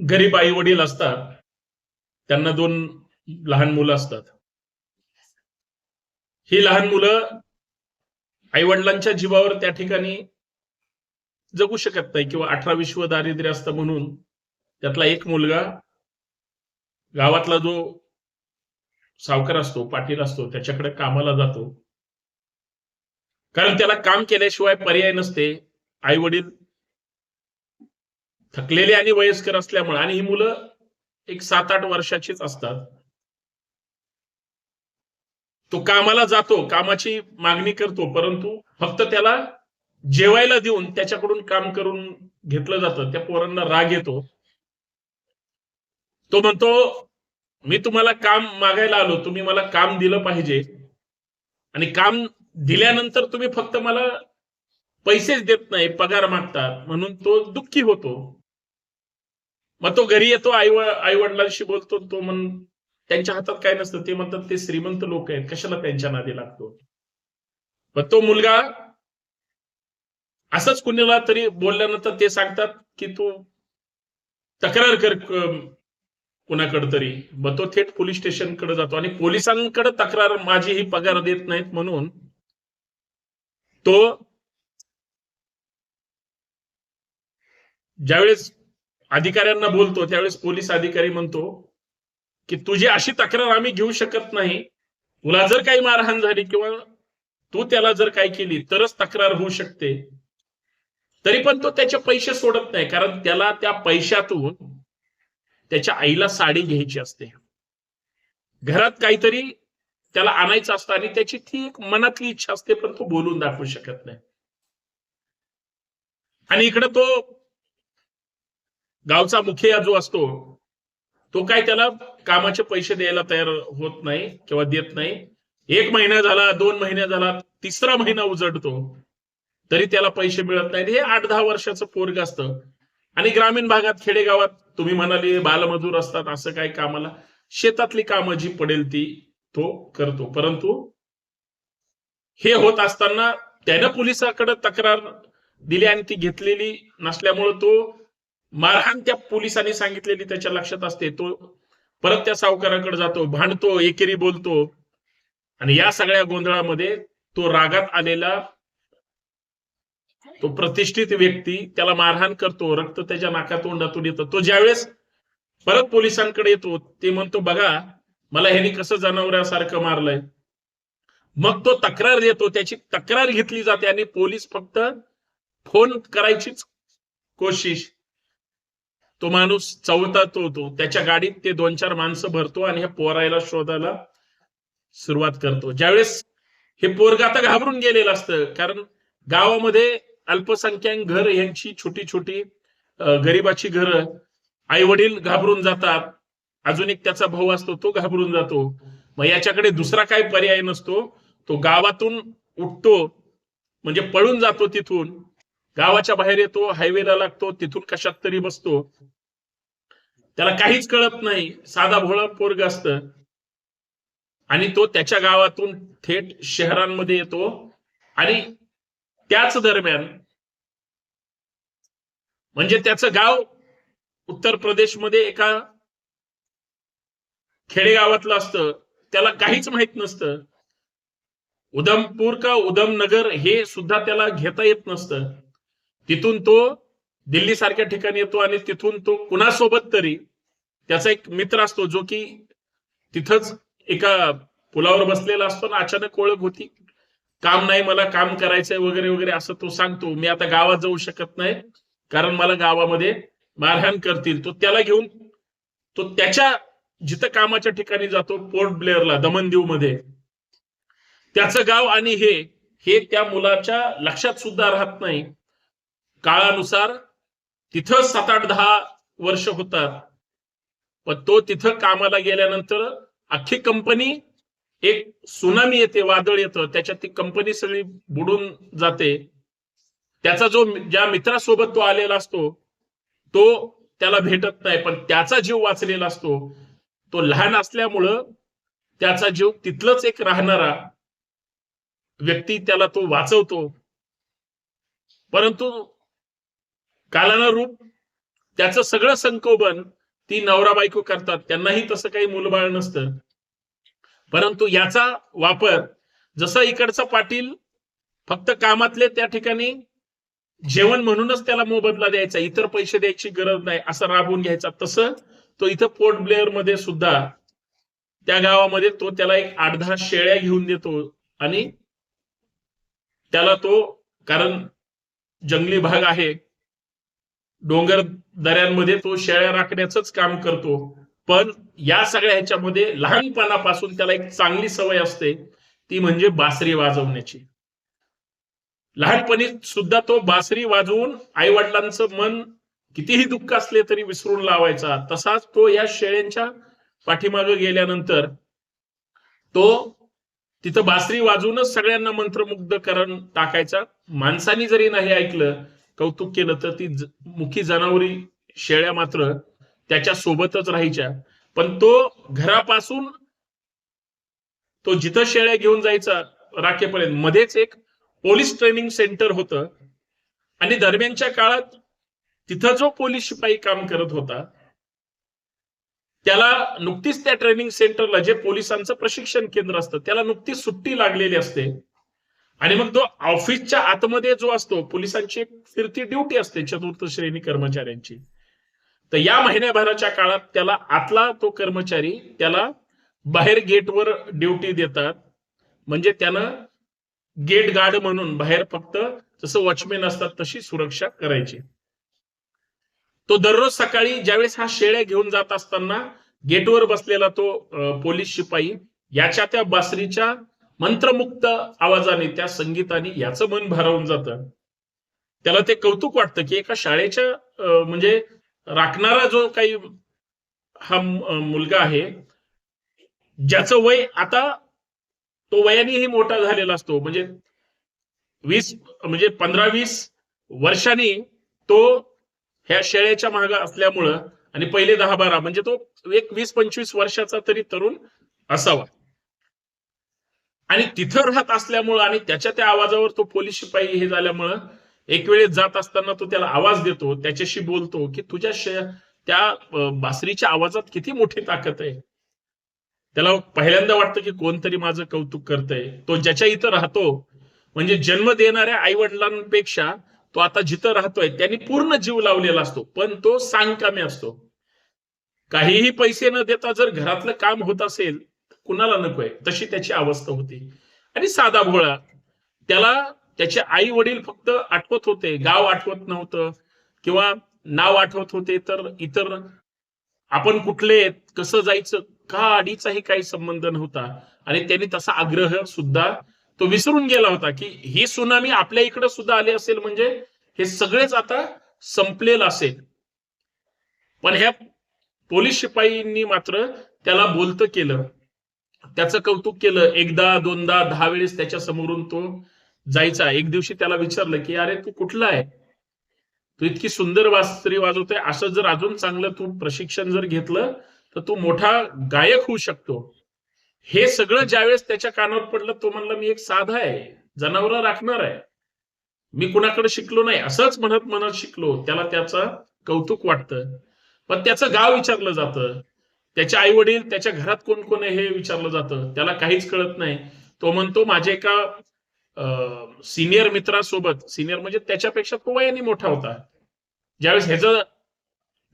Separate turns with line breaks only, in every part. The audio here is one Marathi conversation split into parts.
गरीब आई वडील असतात, त्यांना 2 लहान मुलं असतात. ही लहान मुलं आई वडिलांच्या जीवावर त्या ठिकाणी जगू शकत नाही किंवा 18-20 दारिद्र्य असतं म्हणून त्यातला एक मुलगा गावातला जो सावकार असतो, पाटील असतो, त्याच्याकडे कामाला जातो. कारण त्याला काम केल्याशिवाय पर्याय नसते. आई वडील थकलेले आणि वयस्कर असल्यामुळे, आणि ही मुलं एक 7-8 वर्षाचीच असतात. तो कामाला जातो, कामाची मागणी करतो, परंतु फक्त त्याला जेवायला देऊन त्याच्याकडून काम करून घेतलं जातं. त्या पोरांना राग येतो. तो म्हणतो, मी तुम्हाला काम मागायला आलो, तुम्ही मला काम दिलं पाहिजे, आणि काम दिल्यानंतर तुम्ही फक्त मला पैसेच देत नाही, पगार मागतात, म्हणून तो दुःखी होतो. मग तो घरी येतो, आई वडिलांशी बोलतो. तो त्यांच्या हातात काय नसतं, ते म्हणतात ते श्रीमंत लोक आहेत, कशाला त्यांच्या नादी लागतो. पण तो मुलगा असंच कुणाला तरी बोलल्यानंतर ते सांगतात की तू तक्रार कर कुणाकडे तरी. मग तो थेट पोलीस स्टेशनकडे जातो आणि पोलिसांकडे तक्रार, माझी ही पगार देत नाहीत म्हणून. तो ज्यावेळेस अधिकाऱ्यांना बोलतो त्यावेळेस पोलीस अधिकारी म्हणतो की तुझी अशी तक्रार आम्ही घेऊ शकत नाही, तुला जर काही मारहाण झाली किंवा तू त्याला जर काही केली तरच तक्रार होऊ शकते. तरी पण तो त्याचे पैसे सोडत नाही, कारण त्याला त्या पैशातून त्याच्या आईला साडी घ्यायची असते, घरात काहीतरी त्याला आणायचं असतं, आणि त्याची ती एक मनातली इच्छा असते, पण तो बोलून दाखवू शकत नाही. आणि इकडे तो गावचा मुखिया जो असतो तो काय त्याला कामाचे पैसे द्यायला तयार होत नाही किंवा देत नाही. 1 महिना झाला, 2 महिने झाला, 3रा महिना उजडतो तरी त्याला पैसे मिळत नाहीत. हे 8-10 वर्षाचं पोरग असतं. आणि ग्रामीण भागात, खेडेगावात तुम्ही म्हणाले बालमजूर असतात, असं काय कामाला शेतातली कामं जी पडेल ती तो करतो. परंतु हे होत असताना त्यानं पोलिसाकडे तक्रार दिली आणि ती घेतलेली नसल्यामुळे तो मारहाण त्या पोलिसांनी सांगितलेली त्याच्या लक्षात असते. तो परत त्या सावकाराकडे जातो, भांडतो, एकेरी बोलतो, आणि या सगळ्या गोंधळामध्ये तो रागात आलेला तो प्रतिष्ठित व्यक्ती त्याला मारहाण करतो, रक्त त्याच्या नाकातोंडातून येतं. तो ज्यावेळेस परत पोलिसांकडे येतो ते म्हणतो, बघा मला ह्यानी कसं जनावरासारखं मारलंय. मग तो तक्रार देतो, त्याची तक्रार घेतली जाते आणि पोलीस फक्त फोन करायचीच कोशिश. तो माणूस चौतात होतो, त्याच्या गाडीत ते 2-4 माणसं भरतो आणि ह्या पोरायला शोधायला सुरुवात करतो. ज्यावेळेस हे पोरग आता घाबरून गेलेलं असतं, कारण गावामध्ये अल्पसंख्याक घर यांची छोटी छोटी गरिबाची घरं, आई वडील घाबरून जातात, अजून एक त्याचा भाऊ असतो तो घाबरून जातो. मग याच्याकडे दुसरा काही पर्याय नसतो, तो गावातून उठतो, म्हणजे पळून जातो तिथून, गावाच्या बाहेर येतो, हायवेला लागतो, तिथून कशात तरी बसतो. त्याला काहीच कळत नाही, साधा भोळा पोरग असतं, आणि तो त्याच्या गावातून थेट शहरांमध्ये येतो. आणि त्याच दरम्यान, म्हणजे त्याचं गाव उत्तर प्रदेशमध्ये एका खेडेगावातलं असतं, त्याला काहीच माहित नसतं. उधमपूर का उधमनगर हे सुद्धा त्याला घेता येत नसतं. तिथून तो दिल्ली सारख्या ठिकाणी येतो आणि तिथून तो कुणासोबत तरी, त्याचा एक मित्र असतो जो की तिथंच एका पुलावर बसलेला असतो, ना अचानक ओळख होती, काम नाही, मला काम करायचंय वगैरे वगैरे असं तो सांगतो. मी आता गावात जाऊ शकत नाही कारण मला गावामध्ये मारहाण करतील. तो त्याला घेऊन तो त्याच्या जिथं कामाच्या ठिकाणी जातो, पोर्ट ब्लेअरला, दमनदीव मध्ये, त्याचं गाव. आणि हे त्या मुलाच्या लक्षात सुद्धा राहत नाही. काळानुसार तिथं 7-8-10 वर्ष होतात, पण तो तिथं कामाला गेल्यानंतर अख्खी कंपनी, एक सुनामी येते, वादळ येतं, त्याच्यात ती कंपनी सगळी बुडून जाते. त्याचा ज्या मित्रासोबत तो आलेला असतो तो त्याला भेटत नाही, पण त्याचा जीव वाचलेला असतो. तो लहान असल्यामुळं त्याचा जीव तिथलंच एक राहणारा व्यक्ती त्याला तो वाचवतो. परंतु कालानुरूप त्याचं सगळं संकोपन ती नवरा बायको करतात. त्यांनाही तसं काही मुलबाळ नसतं. परंतु याचा वापर जसं इकडचा पाटील फक्त कामातले त्या ठिकाणी जेवण म्हणूनच त्याला मोबदला द्यायचा, इतर पैसे द्यायची गरज नाही असं राबवून घ्यायचा, तसं तो इथं पोर्ट ब्लेअर मध्ये सुद्धा त्या गावामध्ये तो त्याला एक 8-10 शेळ्या घेऊन देतो आणि त्याला तो, कारण जंगली भाग आहे, डोंगर दऱ्यांमध्ये तो शेळ्या राखण्याचंच काम करतो. पण या सगळ्या ह्याच्यामध्ये लहानपणापासून त्याला एक चांगली सवय असते, ती म्हणजे बासरी वाजवण्याची. लहानपणी सुद्धा तो बासरी वाजवून आई वडिलांचं मन कितीही दुःख असले तरी विसरून लावायचा. तसाच तो या शेळ्यांच्या पाठीमागे गेल्यानंतर तो तिथं बासरी वाजवूनच सगळ्यांना मंत्रमुग्ध करून टाकायचा. माणसानी जरी नाही ऐकलं, कौतुक केलं, तर ती मुखी जनावरी शेळ्या मात्र त्याच्या सोबतच राहायच्या. पण तो घरापासून तो जिथं शेळ्या घेऊन जायचा राखेपर्यंत मध्येच एक पोलीस ट्रेनिंग सेंटर होतं आणि दरम्यानच्या काळात तिथं जो पोलीस शिपाई काम करत होता त्याला नुकतीच त्या ट्रेनिंग सेंटरला, जे पोलिसांचं प्रशिक्षण केंद्र असतं, त्याला नुकतीच सुट्टी लागलेली असते. आणि मग तो ऑफिसच्या आतमध्ये जो असतो, पोलिसांची एक फिरती ड्युटी असते चतुर्थ श्रेणी कर्मचाऱ्यांची. तर या महिन्याभराच्या काळात त्याला आतला तो कर्मचारी त्याला बाहेर गेटवर ड्युटी देतात. म्हणजे त्यानं गेट गार्ड म्हणून बाहेर फक्त जसं वॉचमॅन असतात तशी सुरक्षा करायची. तो दररोज सकाळी ज्यावेळेस हा शेळ्या घेऊन जात असताना गेटवर बसलेला तो पोलीस शिपाई याच्या त्या बासरीच्या मंत्रमुक्त आवाजाने, त्या संगीताने याचं मन भारावून जातं. त्याला ते कौतुक वाटतं की एका शाळेच्या म्हणजे राखणारा जो काही हा मुलगा आहे, ज्याचं वय आता तो वयानेही मोठा झालेला असतो, म्हणजे 15-20 वर्षांनी तो ह्या शेळ्याच्या मागे असल्यामुळं, आणि पहिले 10-12 म्हणजे तो एक 20-25 वर्षाचा तरी तरुण असावा. आणि तिथं राहत असल्यामुळं आणि त्याच्या त्या आवाजावर तो पोलीस शिपाई हे झाल्यामुळं एक वेळेस जात असताना तो त्याला आवाज देतो, त्याच्याशी बोलतो की तुझ्या त्या बासरीच्या आवाजात किती मोठी ताकद आहे. त्याला पहिल्यांदा वाटतं की कोणतरी माझं कौतुक करतंय. तो ज्याच्या इथं राहतो, म्हणजे जन्म देणाऱ्या आई वडिलांपेक्षा तो आता जिथं राहतोय त्यांनी पूर्ण जीव लावलेला असतो, पण तो सांगकामी असतो. काहीही पैसे न देता जर घरातलं काम होत असेल, कुणाला नकोय, तशी त्याची अवस्था होती. आणि साधा भोळा, त्याला त्याचे आई वडील फक्त आठवत होते, गाव आठवत नव्हतं किंवा नाव आठवत होते, तर इतर आपण कुठले, कसं जायचं, का अडीचाही काही संबंध नव्हता. आणि त्यांनी तसा आग्रह सुद्धा तो विसरून गेला होता की ही सुनामी आपल्या इकडे सुद्धा आली असेल, म्हणजे हे सगळेच आता संपलेलं असेल. पण ह्या पोलीस शिपाईंनी मात्र त्याला बोलतं केलं, त्याचं कौतुक केलं. 1दा 2दा 10 वेळेस त्याच्या समोरून तो जायचा. एक दिवशी त्याला विचारलं की अरे तू कुठला आहे, तू इतकी सुंदर बासरी वाजवतोय, असं जर अजून चांगलं तू प्रशिक्षण जर घेतलं तर तू मोठा गायक होऊ शकतो. हे सगळं ज्यावेळेस त्याच्या कानावर पडलं, तो म्हणला मी एक साधा आहे, जनावरं राखणार आहे, मी कुणाकडे शिकलो नाही, असंच म्हणत म्हणत शिकलो. त्याला त्याचं कौतुक वाटतं. पण त्याचं गाव विचारलं जातं, त्याचे आई वडील, त्याच्या घरात कोण कोण आहे हे विचारलं जातं. त्याला काहीच कळत नाही. तो म्हणतो माझे एका सिनियर मित्रासोबत, सिनियर म्हणजे त्याच्यापेक्षा तो वयाने मोठा होता, ज्यावेळेस ह्याचं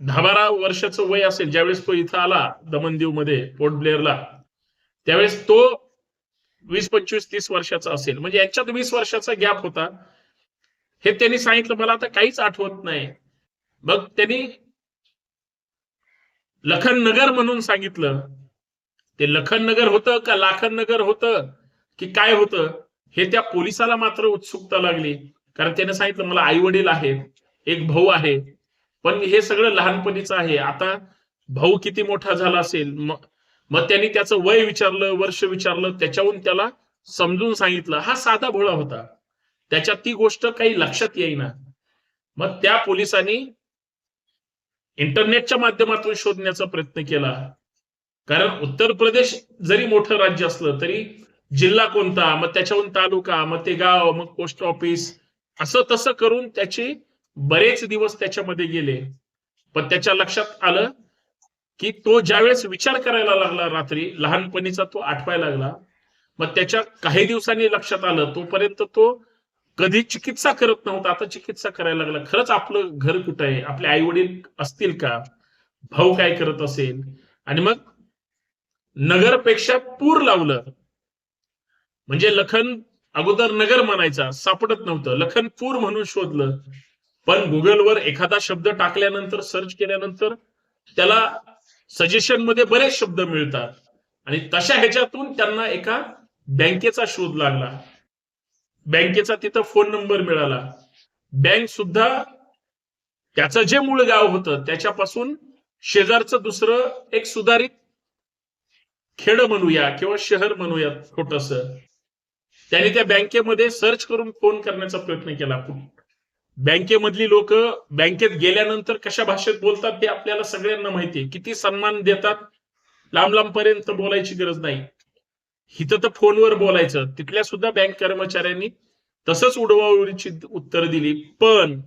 10-12 वर्षाचं वय असेल, ज्यावेळेस तो इथं आला दमनदीव मध्ये पोर्ट ब्लेअरला, त्यावेळेस तो 20-25-30 वर्षाचा असेल. म्हणजे यांच्यात 20 वर्षाचा गॅप होता. हे त्यांनी सांगितलं मला आता काहीच आठवत नाही. मग त्यांनी लखननगर म्हणून सांगितलं. ते लखननगर होतं का लाखननगर होतं की काय होतं, हे त्या पोलिसाला मात्र उत्सुकता लागली. कारण त्याने सांगितलं मला आई वडील आहेत, एक भाऊ आहे, पण हे सगळं लहानपणीचं आहे. आता भाऊ किती मोठा झाला असेल. मग त्यांनी त्याचं वय विचारलं, वर्ष विचारलं, त्याच्याहून त्याला समजून सांगितलं. हा साधा भोळा होता, त्याच्यात ती गोष्ट काही लक्षात येईना. मग त्या पोलिसांनी इंटरनेटच्या माध्यमातून शोधण्याचा प्रयत्न केला. कारण उत्तर प्रदेश जरी मोठं राज्य असलं तरी जिल्हा कोणता, मग त्याच्याहून तालुका, मग ते गाव, मग पोस्ट ऑफिस, असं तसं करून त्याचे बरेच दिवस त्याच्यामध्ये गेले. पण त्याच्या लक्षात आलं की तो ज्यावेळेस विचार करायला लागला, रात्री लहानपणीचा तो आठवायला लागला, मग त्याच्या काही दिवसांनी लक्षात आलं, तोपर्यंत तो कधी चिकित्सा करत नव्हता, आता चिकित्सा करायला लागला. खरंच आपलं घर कुठं आहे, आपले आई वडील असतील का, भाऊ काय करत असेल. आणि मग नगरपेक्षा पूर लावलं. म्हणजे लखन अगोदर नगर म्हणायचा, सापडत नव्हतं, लखनपूर म्हणून शोधलं. पण गुगलवर एखादा शब्द टाकल्यानंतर, सर्च केल्यानंतर त्याला सजेशन मध्ये बरेच शब्द मिळतात. आणि तशा ह्याच्यातून त्यांना एका बँकेचा शोध लागला. बँकेचा तिथं फोन नंबर मिळाला. बँक सुद्धा त्याचं जे मूळ गाव होतं त्याच्यापासून शेजारचं दुसरं एक सुधारित खेड म्हणूया किंवा शहर म्हणूया छोटस, त्याने त्या बँकेमध्ये सर्च करून फोन करण्याचा प्रयत्न केला. बँकेमधली लोक बँकेत गेल्यानंतर कशा भाषेत बोलतात ते आपल्याला सगळ्यांना माहितीये, किती सन्मान देतात, लांब लांबपर्यंत बोलायची गरज नाही. हिथं तर फोनवर बोलायचं. तिथल्या सुद्धा बँक कर्मचाऱ्यांनी तसंच उडवाउडवीची उत्तर दिली. पण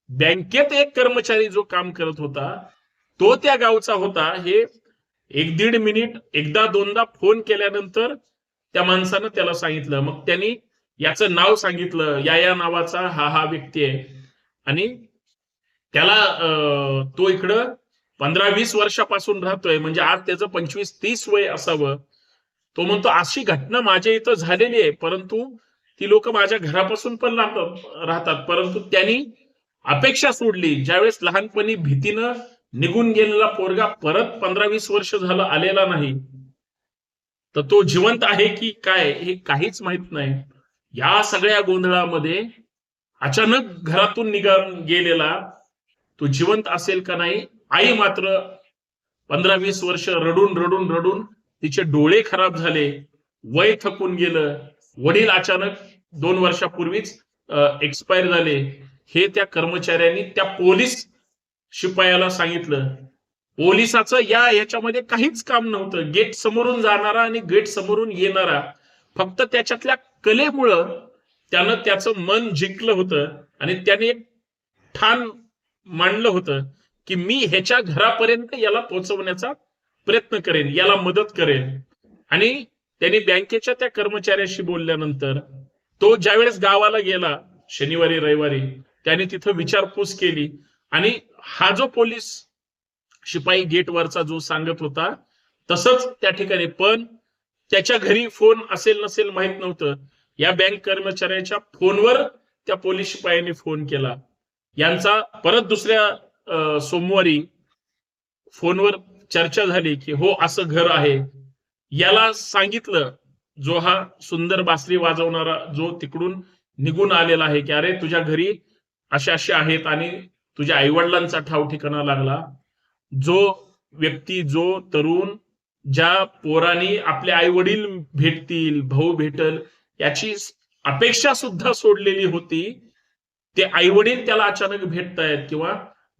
बँकेत एक कर्मचारी जो काम करत होता तो त्या गावचा होता. हे 1-1.5 मिनिट एकदा दोनदा फोन केल्यानंतर त्या माणसानं त्याला सांगितलं. मग त्यांनी याचं नाव सांगितलं, या नावाचा हा व्यक्ती आहे. आणि त्याला तो इकडं 15-20 वर्षापासून राहतोय, म्हणजे आज त्याचं 25-30 वय असावं. तो म्हणतो अशी घटना माझ्या इथं झालेली आहे, परंतु ती लोक माझ्या घरापासून पण राहतात, परंतु त्यांनी अपेक्षा सोडली. ज्यावेळेस लहानपणी भीतीनं निघून गेलेला पोरगा परत 15-20 वर्ष झालं आलेला नाही, तर तो जिवंत आहे की काय हे काहीच माहित नाही. या सगळ्या गोंधळामध्ये अचानक घरातून निघून गेलेला तो जिवंत असेल का नाही. आई मात्र 15-20 वर्ष रडून रडून रडून तिचे डोळे खराब झाले, वय थकून गेलं. वडील अचानक 2 वर्षापूर्वीच एक्सपायर झाले. हे त्या कर्मचाऱ्यांनी त्या पोलीस शिपायाला सांगितलं. पोलिसाचं याच्यामध्ये काहीच काम नव्हतं. गेट समोरून जाणारा आणि गेट समोरून येणारा, फक्त त्याच्यातल्या कलेमुळं त्यानं त्याचं मन जिंकलं होतं. आणि त्याने एक ठाण मांडलं होतं की मी ह्याच्या घरापर्यंत याला पोहोचवण्याचा प्रयत्न करेन, याला मदत करेन. आणि त्यांनी बँकेच्या त्या कर्मचाऱ्याशी बोलल्यानंतर तो ज्यावेळेस गावाला गेला शनिवारी रविवारी, त्याने तिथं विचारपूस केली. आणि हा जो पोलीस शिपाई गेटवरचा जो सांगत होता तसंच त्या ठिकाणी, पण त्याच्या घरी फोन असेल नसेल माहित नव्हतं. या बँक कर्मचाऱ्याच्या फोनवर त्या पोलीस शिपायाने फोन केला. यांचा परत दुसऱ्या सोमवारी फोनवर चर्चा झाली की हो असं घर आहे. याला सांगितलं, जो हा सुंदर बासरी वाजवणारा जो तिकडून निघून आलेला आहे, की अरे तुझ्या घरी असे आहेत आणि तुझ्या आईवडिलांचा ठाव ठिकाणा लागला. जो व्यक्ती, जो तरुण, ज्या पोरांनी आपले आई वडील भेटतील, भाऊ भेटल याची अपेक्षा सुद्धा सोडलेली होती, ते आई वडील त्याला अचानक भेटतायत किंवा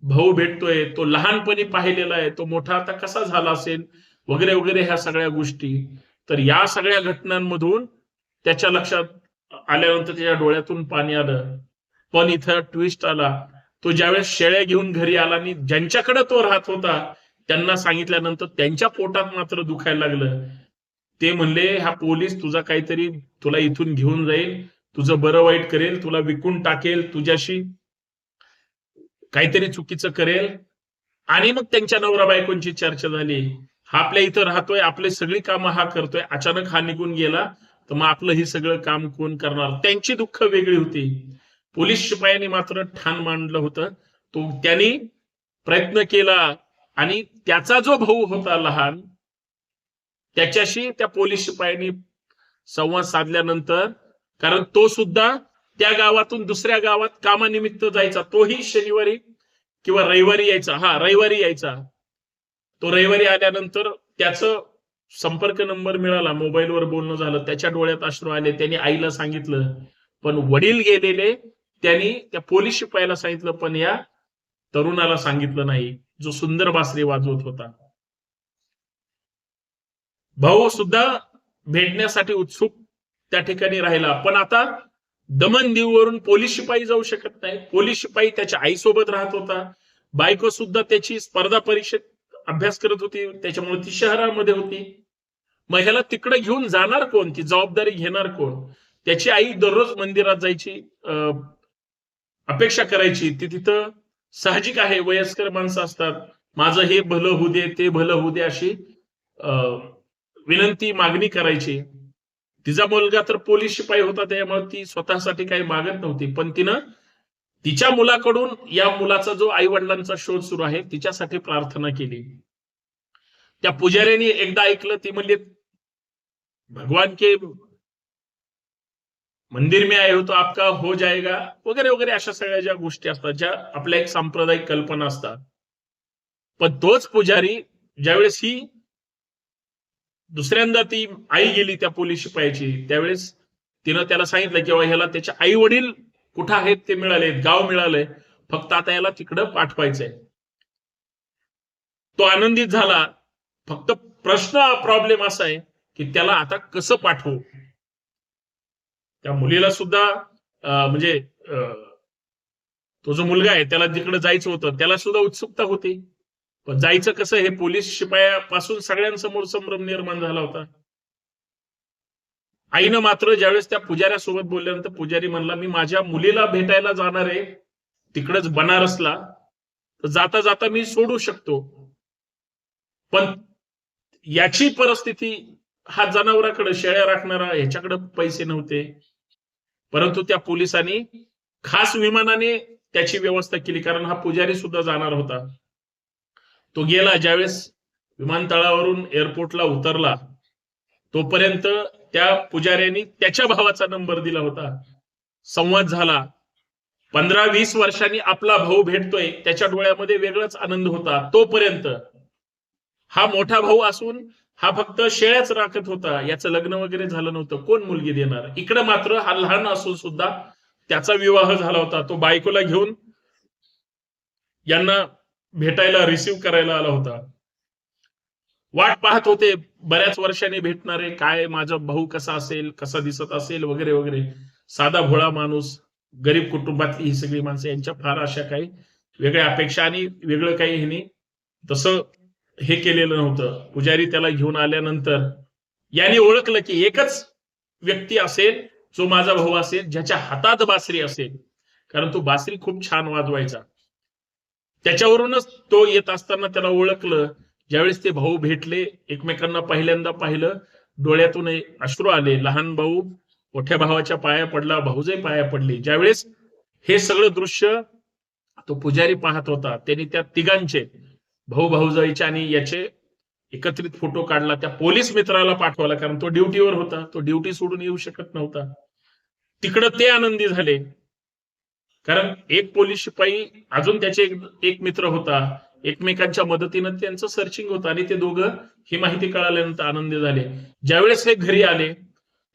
भाऊ भेटतोय, तो लहानपणी पाहिलेला आहे, तो मोठा आता कसा झाला असेल वगैरे वगैरे, ह्या सगळ्या गोष्टी. तर या सगळ्या घटनांमधून त्याच्या लक्षात आल्यानंतर त्याच्या डोळ्यातून पाणी आलं. पण इथं ट्विस्ट आला. तो ज्यावेळेस शेळ्या घेऊन घरी आला आणि ज्यांच्याकडे तो राहत होता त्यांना सांगितल्यानंतर त्यांच्या पोटात मात्र दुखायला लागलं. ते म्हणले हा पोलीस तुझा काहीतरी, तुला इथून घेऊन जाईल, तुझं बरं वाईट करेल, तुला विकून टाकेल, तुझ्याशी काहीतरी चुकीचं करेल. आणि मग त्यांच्या नवरा बायकोंची चर्चा झाली. हा आपल्या इथं राहतोय, आपले सगळी कामं हा करतोय, अचानक हा निघून गेला तर मग आपलं ही सगळं काम कोण करणार. त्यांची दुःख वेगळी होती. पोलीस शिपायांनी मात्र ठाण मांडलं होतं. तो त्यांनी प्रयत्न केला आणि त्याचा जो भाऊ होता लहान, त्याच्याशी त्या पोलीस शिपायांनी संवाद साधल्यानंतर, कारण तो सुद्धा त्या गावातून दुसऱ्या गावात कामानिमित्त जायचा, तोही शनिवारी किंवा रविवारी यायचा. रविवारी यायचा. तो रविवारी आल्यानंतर त्याचं संपर्क नंबर मिळाला, मोबाईलवर बोलणं झालं, त्याच्या डोळ्यात अश्रू आले. त्यांनी आईला सांगितलं, पण वडील गेलेले. त्यांनी त्या पोलीस शिपायाला सांगितलं, पण या तरुणाला सांगितलं नाही, जो सुंदर बासरी वाजवत होता. भाऊ सुद्धा भेटण्यासाठी उत्सुक त्या ठिकाणी राहिला. पण आता दमन दीववरून पोलीस शिपाई जाऊ शकत नाही. पोलीस शिपाई त्याच्या आईसोबत राहत होता. बायको सुद्धा त्याची स्पर्धा परीक्षेत अभ्यास करत होती, त्याच्यामुळे ती शहरामध्ये होती. मग ह्याला तिकडे घेऊन जाणार कोण, ती जबाबदारी घेणार कोण? त्याची आई दररोज मंदिरात जायची, अपेक्षा करायची. ती तिथं साहजिक आहे, वयस्कर माणसं असतात, माझं हे भलं होऊ दे, ते भलं होऊ दे, अशी विनंती मागणी करायची. तिचा मुलगा तर पोलीस शिपाई होता, त्यामुळे ती स्वतःसाठी काही मागत नव्हती, पण तिनं तिच्या मुलाकडून या मुलाचा जो आई वडिलांचा शोध सुरू आहे तिच्यासाठी प्रार्थना केली. त्या पुजाऱ्याने एकदा ऐकलं, ती म्हणली भगवान के मंदिर में आए हो तो आपका हो जाएगा वगैरे वगैरे, अशा सगळ्या ज्या गोष्टी असतात, ज्या आपल्या एक सांप्रदायिक कल्पना असतात. पण तोच पुजारी ज्यावेळेस ही दुसऱ्यांदा ती आई गेली त्या पोलीस शिपायाची, त्यावेळेस तिनं त्याला सांगितलं की ह्याला त्याचे आई वडील कुठं आहेत ते मिळाले, गाव मिळालंय, फक्त आता याला तिकडं पाठवायचंय. तो आनंदित झाला. फक्त प्रॉब्लेम असा आहे की त्याला आता कसं पाठवू. त्या मुलीला सुद्धा म्हणजे तो जो मुलगा आहे त्याला जिकडे जायचं होतं त्याला सुद्धा उत्सुकता होती, पण जायचं कसं हे पोलीस शिपायापासून सगळ्यांसमोर संभ्रम निर्माण झाला होता. आईनं मात्र ज्यावेळेस त्या पुजाऱ्यासोबत बोलल्यानंतर पुजारी म्हणला, मी माझ्या मुलीला भेटायला जाणार आहे तिकडेच बनारसला, तर जाता जाता मी सोडू शकतो, पण याची परिस्थिती, हा जनावराकडे शेळ्या राखणारा ह्याच्याकडे पैसे नव्हते. परंतु त्या पोलिसांनी खास विमानाने त्याची व्यवस्था केली, कारण हा पुजारी सुद्धा जाणार होता. तो गेला. ज्यावेळेस विमानतळावरून एअरपोर्टला उतरला तोपर्यंत त्या पुजाऱ्यांनी त्याच्या भावाचा नंबर दिला होता. संवाद झाला. 15-20 वर्षांनी आपला भाऊ भेटतोय, त्याच्या डोळ्यामध्ये वेगळाच आनंद होता. तोपर्यंत हा मोठा भाऊ असून हा फक्त शेळ्याच राखत होता, याचं लग्न वगैरे झालं नव्हतं, कोण मुलगी देणार. इकडे मात्र हा लहान असून सुद्धा त्याचा विवाह झाला होता. तो बायकोला घेऊन यांना भेटायला, रिसीव्ह करायला आला होता. वाट पाहत होते बऱ्याच वर्षांनी भेटणारे, काय माझा भाऊ कसा असेल, कसा दिसत असेल वगैरे वगैरे. साधा भोळा माणूस, गरीब कुटुंबातली ही सगळी माणसं, यांच्या फार अशा काही वेगळ्या अपेक्षा आणि वेगळं काही ह्यांनी तसं हे केलेलं नव्हतं. पुजारी त्याला घेऊन आल्यानंतर याने ओळखलं की एकच व्यक्ती असेल जो माझा भाऊ असेल, ज्याच्या हातात बासरी असेल, कारण तो बासरी खूप छान वाजवायचा. त्याच्यावरूनच तो येत असताना त्याला ओळखलं. ज्यावेळेस ते भाऊ भेटले, एकमेकांना पहिल्यांदा पाहिलं, डोळ्यातून अश्रू आले. लहान भाऊ मोठ्या भावाच्या पाया पडला, भाऊजाई पाया पडली. ज्यावेळेस हे सगळं दृश्य तो पुजारी पाहत होता, त्यांनी त्या तिघांचे, भाऊ भाऊजाईचे आणि याचे एकत्रित फोटो काढला, त्या पोलीस मित्राला पाठवला, कारण तो ड्युटीवर होता, तो ड्युटी सोडून येऊ शकत नव्हता. तिकडं ते आनंदी झाले, कारण एक पोलीस शिपाई अजून त्याचे एक मित्र होता, एकमेकांच्या मदतीनं त्यांचं सर्चिंग होतं, आणि ते दोघं ही माहिती कळाल्यानंतर आनंदी झाले. ज्यावेळेस हे घरी आले,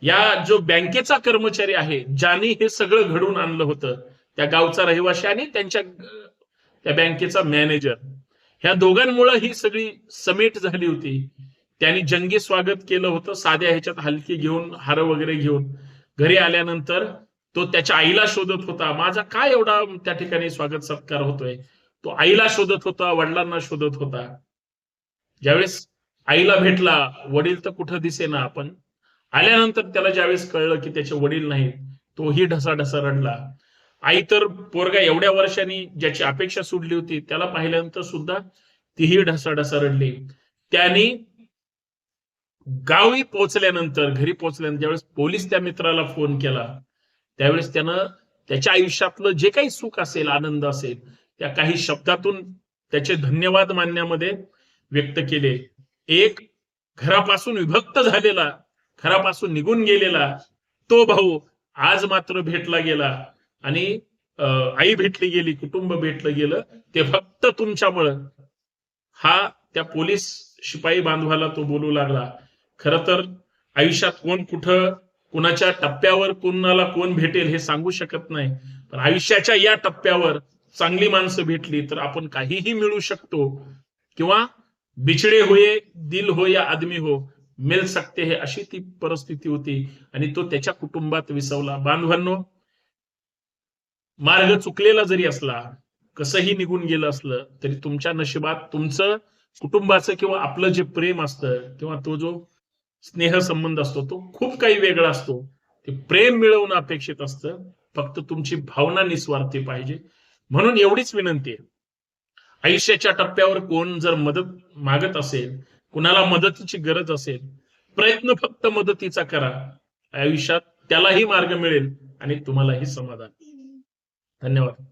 या जो बँकेचा कर्मचारी आहे, ज्याने हे सगळं घडवून आणलं होतं, त्या गावचा रहिवासी आणि त्यांच्या त्या बँकेचा मॅनेजर, ह्या दोघांमुळे ही सगळी समेट झाली होती. त्यांनी जंगी स्वागत केलं होतं, साध्या ह्याच्यात हलकी घेऊन, हार वगैरे घेऊन. घरी आल्यानंतर तो त्याच्या आईला शोधत होता, माझा काय एवढा त्या ठिकाणी स्वागत सत्कार होतोय. तो आईला शोधत होता, वडिलांना शोधत होता. ज्यावेळेस आईला भेटला, वडील तर कुठं दिसेना, पण आल्यानंतर त्याला ज्यावेळेस कळलं की त्याचे वडील नाहीत, तोही ढसाढसा रडला. आई तर पोरगा एवढ्या वर्षांनी ज्याची अपेक्षा सुटली होती त्याला पाहिल्यानंतर सुद्धा तीही ढसाढसा रडली. त्यांनी गावी पोहोचल्यानंतर, घरी पोहोचल्यानंतर ज्यावेळेस पोलीस त्या मित्राला फोन केला, त्यावेळेस त्यानं त्याच्या आयुष्यातलं जे काही सुख असेल, आनंद असेल, त्या काही शब्दातून त्याचे धन्यवाद मानण्यामध्ये व्यक्त केले. एक घरापासून विभक्त झालेला, घरापासून निघून गेलेला तो भाऊ आज मात्र भेटला गेला, आणि आई भेटली गेली, कुटुंब भेटलं गेलं, ते फक्त तुमच्यामुळं. हा त्या पोलीस शिपाई बांधवाला तो बोलू लागला. खरं तर आयुष्यात कोण कुठं, कुणाच्या टप्प्यावर कुणाला कोण भेटेल हे सांगू शकत नाही, पण आयुष्याच्या या टप्प्यावर चांगली माणसं भेटली तर आपण काहीही मिळू शकतो, किंवा बिछडे हुए दिल हो या आदमी हो मिल सकते है, अशी ती परिस्थिती होती, आणि तो त्याच्या कुटुंबात विसवला. बांधवांनो, मार्ग चुकलेला जरी असला, कसंही निघून गेलं असलं तरी तुमच्या नशिबात तुमचं कुटुंबाचं किंवा आपलं जे प्रेम असतं किंवा तो जो स्नेहसंबंध असतो तो खूप काही वेगळा असतो. ते प्रेम मिळवणं अपेक्षित असतं. फक्त तुमची भावना निस्वार्थी पाहिजे. म्हणून एवढीच विनंती आहे. आयुष्याच्या टप्प्यावर कोण जर मदत मागत असेल, कुणाला मदतीची गरज असेल, प्रयत्न फक्त मदतीचा करा. आयुष्यात त्यालाही मार्ग मिळेल आणि तुम्हालाही समाधान. धन्यवाद.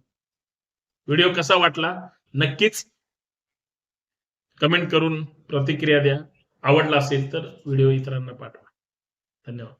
व्हिडिओ कसा वाटला नक्कीच कमेंट करून प्रतिक्रिया द्या. आवडला असेल तर व्हिडिओ इतरांना पाठवा. धन्यवाद.